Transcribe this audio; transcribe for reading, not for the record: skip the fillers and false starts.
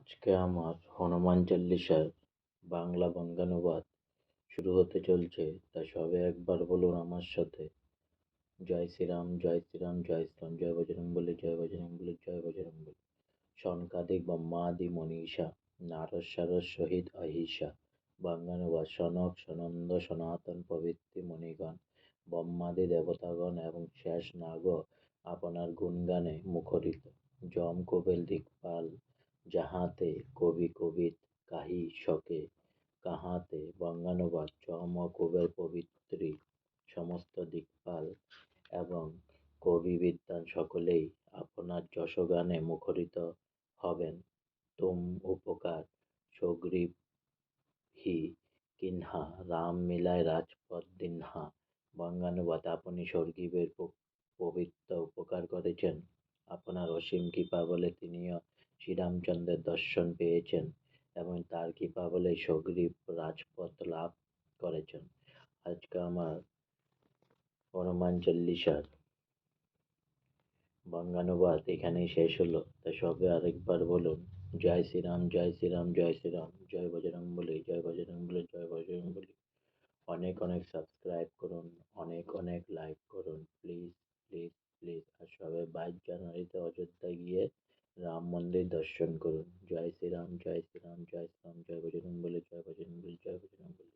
আজকে আমার হনুমান চল্লিশার বাংলা বঙ্গানুবাদ শুরু হতে চলছে, তাই সবে একবার বলুন আমার সাথে, জয় শ্রীরাম জয় শ্রীরাম জয় শ্রীরাম, জয় বজরংবলী জয় বজরংবলী জয় বজরংবলী। শনকাদিক ব্রহ্মাদি মনীষা, নারদ সারদ সহিত অহিষা। বঙ্গানুবাদ: সনক সনন্দ সনাতন প্রভৃতি মুনিগণ, ব্রহ্মাদি দেবতাগণ এবং শেষ নাগ আপনার গুণগানে মুখরিত। যম কুবের দিকপাল যাহাতে, কবি কবিত কাহি শকে কাহাতে। বঙ্গানুবাদ: যম ও কুবের প্রভৃতি সমস্ত দিকপাল এবং কবি বিদ্বান সকলেই আপনার যশগানে মুখরিত হবেন। তুম উপকার সুগ্রীব হি কিন্হা, রাম মিলায় রাজপথ দিনহা। বঙ্গানুবাদ: আপনি সুগ্রীবের পবিত্র উপকার করেছেন। আপনার অসীম কৃপা বলে তিনিও শ্রীরামচন্দ্রের দর্শন পেয়েছেন এবং তার কৃপা বলে সুগ্রীব রাজপথ লাভ করেছেন। আজকে আমার হনুমান চল্লিশার বঙ্গানুবাদ এখানেই শেষ হলো, তাই সবে আরেকবার বলুন, জয় শ্রীরাম জয় শ্রীরাম জয় শ্রীরাম, জয় বজরংবলী জয় বজরংবলী জয় বজরংবলী। অনেক অনেক সাবস্ক্রাইব করুন, অনেক অনেক লাইক করুন, প্লিজ প্লিজ প্লিজ। আর সবাই 22 জানুয়ারিতে অযোধ্যায় গিয়ে রাম মন্দির দর্শন করুন। জয় শ্রীরাম জয় শ্রীরাম জয় শ্রীরাম, জয় বজরংবলী জয় বজরংবলী জয় বজরংবলী।